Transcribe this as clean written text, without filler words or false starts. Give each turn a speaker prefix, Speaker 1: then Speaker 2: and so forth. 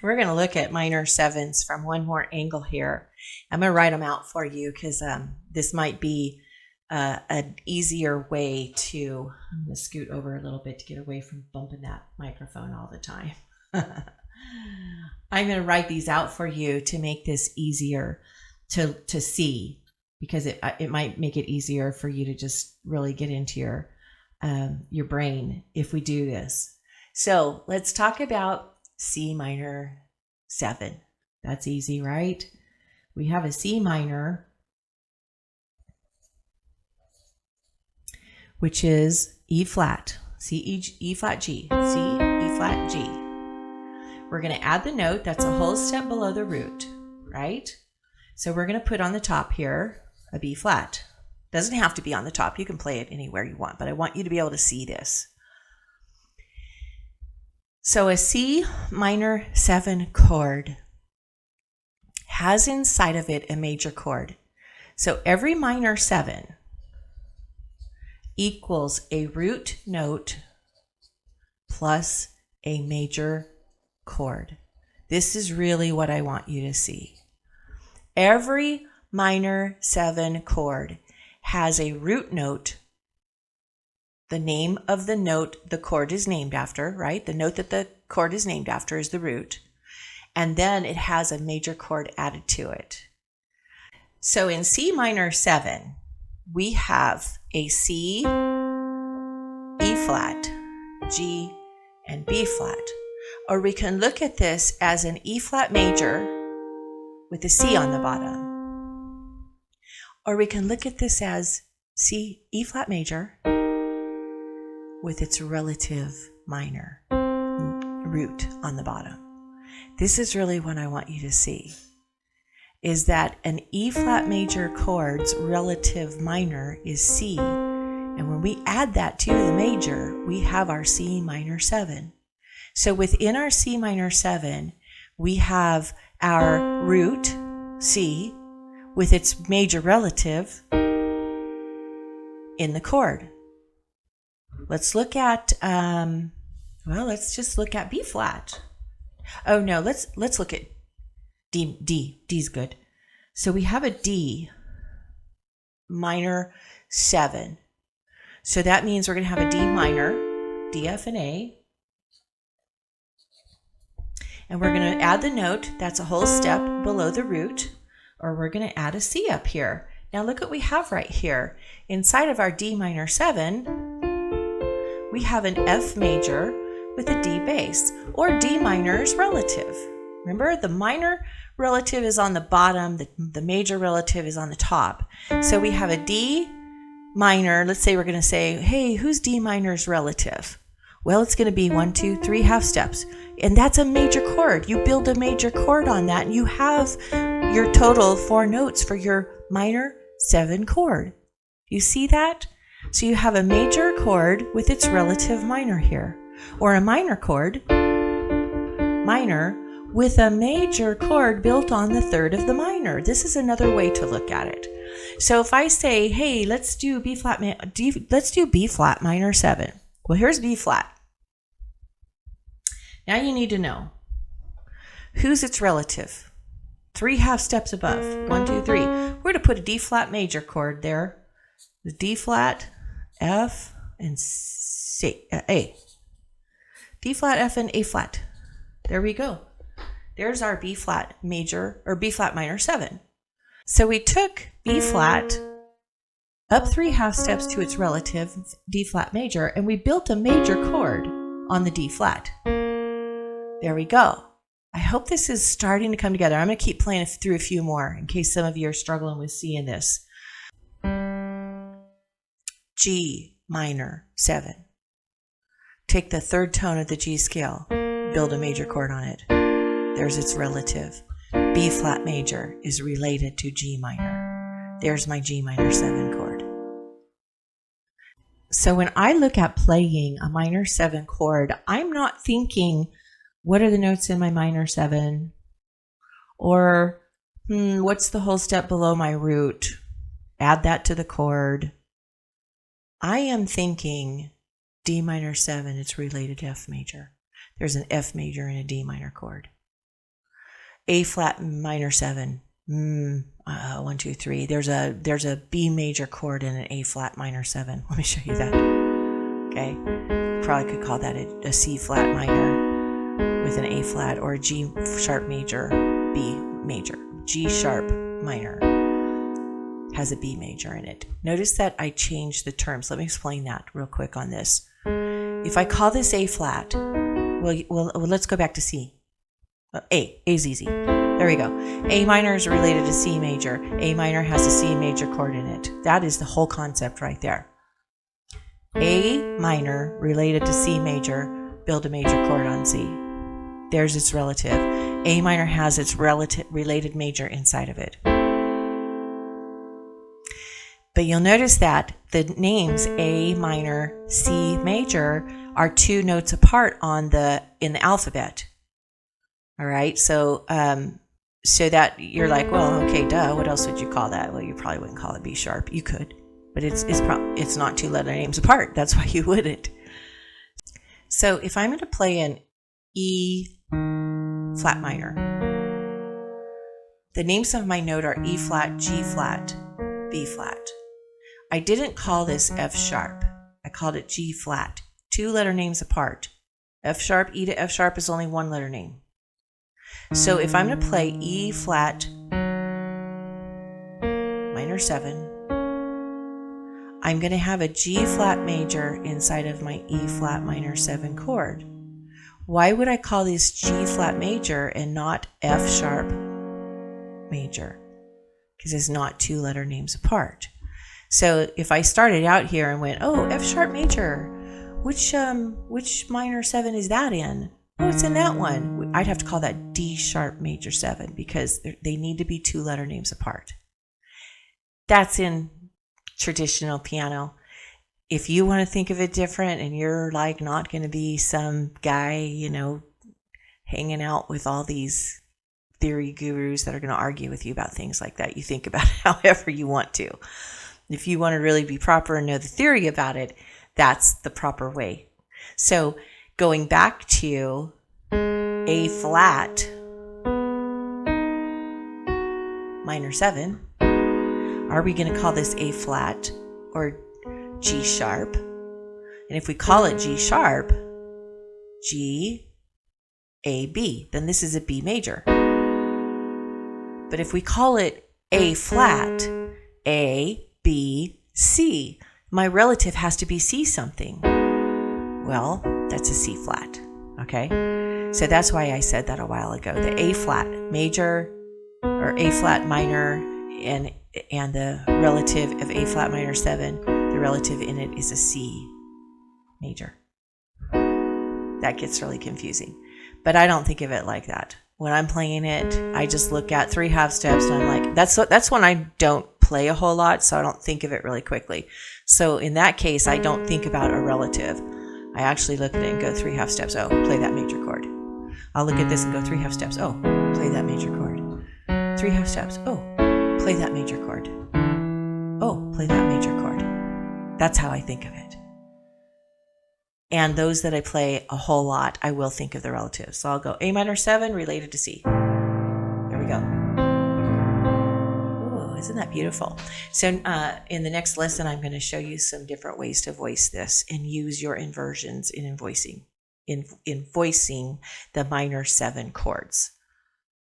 Speaker 1: We're going to look at minor sevens from one more angle here. I'm going to write them out for you because this might be an easier way to, I'm going to scoot over a little bit to get away from bumping that microphone all the time. I'm going to write these out for you to make this easier to see, because it might make it easier for you to just really get into your brain if we do this. So let's talk about C minor 7. That's easy, right? We have a C minor, which is E flat, E flat G, C, E flat G. We're going to add the note that's a whole step below the root, right? So we're going to put on the top here a B flat. Doesn't have to be on the top. You can play it anywhere you want, but I want you to be able to see this. So a C minor 7 chord has inside of it a major chord. So every minor 7 equals a root note plus a major chord. This is really what I want you to see. Every minor 7 chord has a root note, the name of the note the chord is named after, right? The note that the chord is named after is the root. And then it has a major chord added to it. So in C minor 7, we have a C, E flat, G, and B flat. Or we can look at this as an E flat major with a C on the bottom. Or we can look at this as C, E flat major with its relative minor root on the bottom. This is really what I want you to see, is that an E flat major chord's relative minor is C, and when we add that to the major, we have our C minor 7. So within our C minor 7, we have our root, C, with its major relative in the chord. Let's look at, let's just look at B flat. Oh no, let's look at D. D's good. So we have a D minor 7. So that means we're going to have a D minor, D, F, and A. And we're going to add the note that's a whole step below the root, or we're going to add a C up here. Now look what we have right here. Inside of our D minor 7, we have an F major with a D bass, or D minor's relative. Remember, the minor relative is on the bottom, the major relative is on the top. So we have a D minor. Let's say we're going to say, hey, who's D minor's relative? Well, it's going to be 1, 2, 3 half steps. And that's a major chord. You build a major chord on that, and you have your total 4 notes for your minor 7 chord. You see that? So you have a major chord with its relative minor here, or a minor chord, minor, with a major chord built on the third of the minor. This is another way to look at it. So if I say, hey, let's do B flat minor 7. Well, here's B flat. Now you need to know who's its relative. 3 half steps above. 1, 2, 3. We're going to put a D flat major chord there. The D flat, F, and C, A. D flat, F, and A flat. There we go. There's our B flat major, or B flat minor 7. So we took B flat up 3 half steps to its relative, D flat major, and we built a major chord on the D flat. There we go. I hope this is starting to come together. I'm going to keep playing through a few more in case some of you are struggling with seeing this. G minor 7. Take the third tone of the G scale, build a major chord on it. There's its relative. B flat major is related to G minor. There's my G minor 7 chord. So when I look at playing a minor 7 chord, I'm not thinking, what are the notes in my minor 7? Or, what's the whole step below my root? Add that to the chord. I am thinking D minor 7, it's related to F major. There's an F major and a D minor chord. A flat minor 7. 1, 2, 3. There's a B major chord in an A flat minor 7. Let me show you that. Okay, probably could call that a C flat minor with an A flat, or a G sharp major, B major. G sharp minor has a B major in it. Notice that I changed the terms. Let me explain that real quick on this. If I call this A flat, well, let's go back to C. A's easy. There we go. A minor is related to C major. A minor has a C major chord in it. That is the whole concept right there. A minor related to C major, build a major chord on C. There's its relative. A minor has its related major inside of it. But you'll notice that the names A minor, C major are 2 notes apart in the alphabet. All right, so that you're like, well, okay, duh. What else would you call that? Well, you probably wouldn't call it B sharp. You could, but it's not 2 letter names apart. That's why you wouldn't. So if I'm going to play an E flat minor, the names of my note are E flat, G flat, B flat. I didn't call this F sharp. I called it G flat. 2 letter names apart. F sharp, E to F sharp is only 1 letter name. So if I'm going to play E flat minor 7, I'm going to have a G flat major inside of my E flat minor 7 chord. Why would I call this G flat major and not F sharp major? Because it's not 2 letter names apart. So if I started out here and went, oh, F sharp major, which minor 7 is that in? Oh, it's in that one. I'd have to call that D sharp major 7 because they need to be 2 letter names apart. That's in traditional piano. If you want to think of it different and you're like not going to be some guy, hanging out with all these theory gurus that are going to argue with you about things like that, you think about it however you want to. If you want to really be proper and know the theory about it, that's the proper way. So going back to A flat minor 7, are we going to call this A flat or G sharp? And if we call it G sharp, G, A, B, then this is a B major. But if we call it A flat, A, B, C, my relative has to be C something. Well, that's a C flat, okay? So that's why I said that a while ago. The A flat major or A flat minor and the relative of A flat minor 7, the relative in it is a C major. That gets really confusing. But I don't think of it like that. When I'm playing it, I just look at 3 half steps and I'm like, that's when I don't play a whole lot, so I don't think of it really quickly. So in that case, I don't think about a relative. I actually look at it and go 3 half steps. Oh, play that major chord. I'll look at this and go 3 half steps. Oh, play that major chord. 3 half steps. Oh, play that major chord. Oh, play that major chord. That's how I think of it. And those that I play a whole lot, I will think of the relatives. So I'll go A minor 7 related to C. There we go. Ooh, isn't that beautiful? So in the next lesson, I'm going to show you some different ways to voice this and use your inversions in voicing the minor 7 chords.